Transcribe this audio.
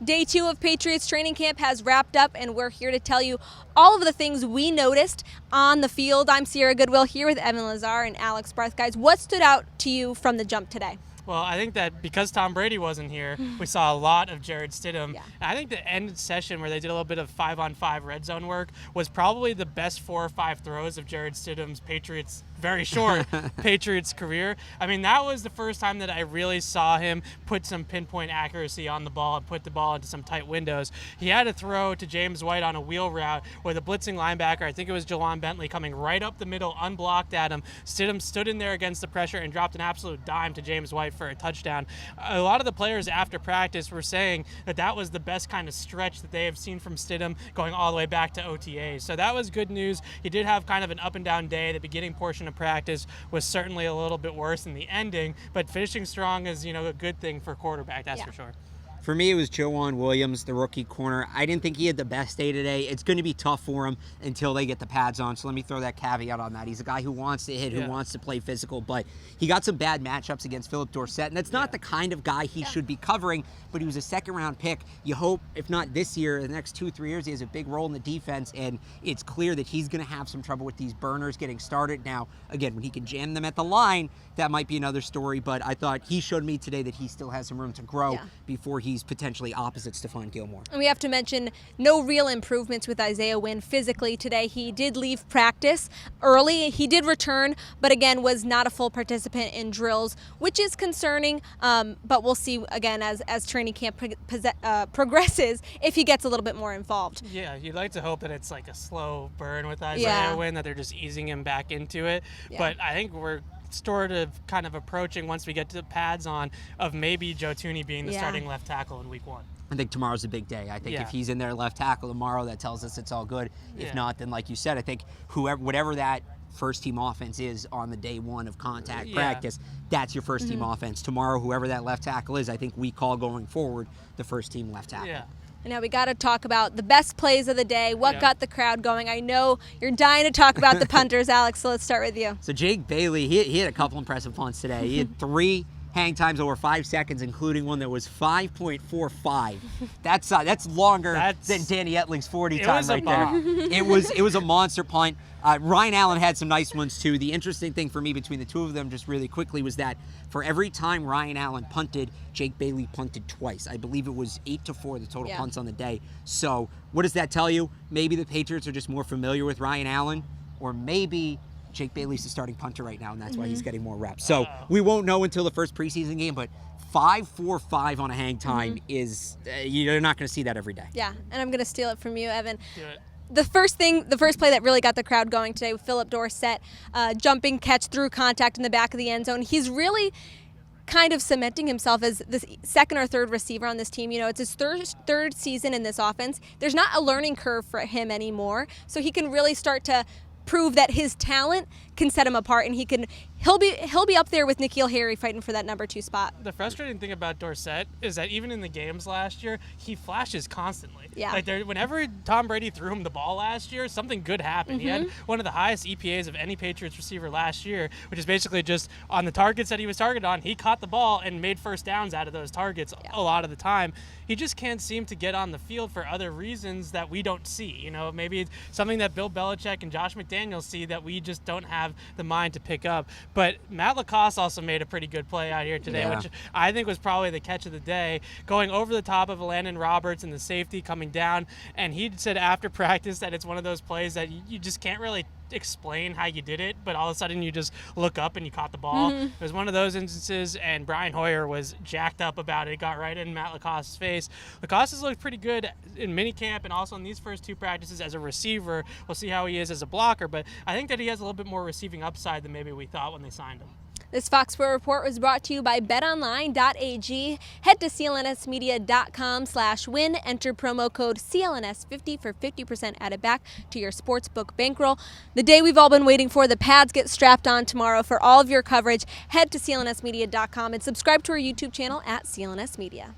Day 2 of Patriots training camp has wrapped up, and we're here to tell you all of the things we noticed on the field. I'm Sierra Goodwill here with Evan Lazar and Alex Barth. Guys, what stood out to you from the jump today? Well, I think that because Tom Brady wasn't here, we saw a lot of Jarrett Stidham. Yeah. And I think the end session where they did a little bit of 5-on-5 red zone work was probably the best 4 or 5 throws of Jarrett Stidham's Patriots, very short Patriots career. I mean, that was the first time that I really saw him put some pinpoint accuracy on the ball and put the ball into some tight windows. He had a throw to James White on a wheel route with a blitzing linebacker, I think it was Jelon Bentley, coming right up the middle, unblocked at him. Stidham stood in there against the pressure and dropped an absolute dime to James White for a touchdown. A lot of the players after practice were saying that that was the best kind of stretch that they have seen from Stidham going all the way back to OTAs. So that was good news. He did have kind of an up and down day. The beginning portion of practice was certainly a little bit worse than the ending, but finishing strong is, a good thing for a quarterback, that's for sure. For me, it was Joanne Williams, the rookie corner. I didn't think he had the best day today. It's going to be tough for him until they get the pads on, so let me throw that caveat on that. He's a guy who wants to hit, who wants to play physical, but he got some bad matchups against Phillip Dorsett, and that's not the kind of guy he should be covering, but he was a second-round pick. You hope, if not this year, the next 2-3 years, he has a big role in the defense, and it's clear that he's going to have some trouble with these burners getting started. Now, again, when he can jam them at the line, that might be another story, but I thought he showed me today that he still has some room to grow before he's potentially opposite Stephon Gilmore. And we have to mention no real improvements with Isaiah Wynn physically today. He did leave practice early. He did return, but again was not a full participant in drills, which is concerning. But we'll see again as training camp progresses if he gets a little bit more involved. Yeah, you'd like to hope that it's like a slow burn with Isaiah Wynn, that they're just easing him back into it. Yeah. But I think we're sort of kind of approaching, once we get to the pads on, of maybe Joe Thuney being the starting left tackle in week 1. I think tomorrow's a big day. I think if he's in there left tackle tomorrow, that tells us it's all good. If not, then like you said, I think whatever that first team offense is on the day 1 of contact practice, that's your first team offense. Tomorrow, whoever that left tackle is, I think we call going forward the first team left tackle. Yeah. And now we got to talk about the best plays of the day. What got the crowd going? I know you're dying to talk about the punters, Alex, so let's start with you. So Jake Bailey, he had a couple impressive punts today. He had 3 hang times over 5 seconds, including one that was 5.45. That's longer than Danny Etling's 40 time right there. It was a monster punt. Ryan Allen had some nice ones too. The interesting thing for me between the two of them, just really quickly, was that for every time Ryan Allen punted, Jake Bailey punted twice. I believe it was 8-4 the total punts on the day. So what does that tell you? Maybe the Patriots are just more familiar with Ryan Allen, or maybe Jake Bailey's the starting punter right now, and that's why he's getting more reps. So we won't know until the first preseason game, but 5.45 on a hang time is, you're not going to see that every day. Yeah, and I'm going to steal it from you, Evan. Do it. The first play that really got the crowd going today with Phillip Dorsett, jumping catch through contact in the back of the end zone. He's really kind of cementing himself as the second or third receiver on this team. It's his third season in this offense. There's not a learning curve for him anymore, so he can really start to prove that his talent can set him apart, and he'll be up there with N'Keal Harry fighting for that number 2 spot. The frustrating thing about Dorsett is that even in the games last year, he flashes constantly. Yeah. Like whenever Tom Brady threw him the ball last year, something good happened. He had one of the highest EPAs of any Patriots receiver last year, which is basically just on the targets that he was targeted on, he caught the ball and made first downs out of those targets a lot of the time. He just can't seem to get on the field for other reasons that we don't see. Maybe it's something that Bill Belichick and Josh McDaniels see that we just don't have the mind to pick up. But Matt LaCosse also made a pretty good play out here today, which I think was probably the catch of the day, going over the top of Landon Roberts and the safety coming down. And he said after practice that it's one of those plays that you just can't really explain how you did it, but all of a sudden you just look up and you caught the ball. It was one of those instances, and Brian Hoyer was jacked up about it. It got right in Matt LaCosse's face. LaCosse has looked pretty good in minicamp and also in these first 2 practices as a receiver. We'll see how he is as a blocker, but I think that he has a little bit more receiving upside than maybe we thought when they signed him. This FOXBORO Report was brought to you by betonline.ag. Head to clnsmedia.com/win. Enter promo code CLNS50 for 50% added back to your sportsbook bankroll. The day we've all been waiting for, the pads get strapped on tomorrow. For all of your coverage, head to clnsmedia.com and subscribe to our YouTube channel at CLNS Media.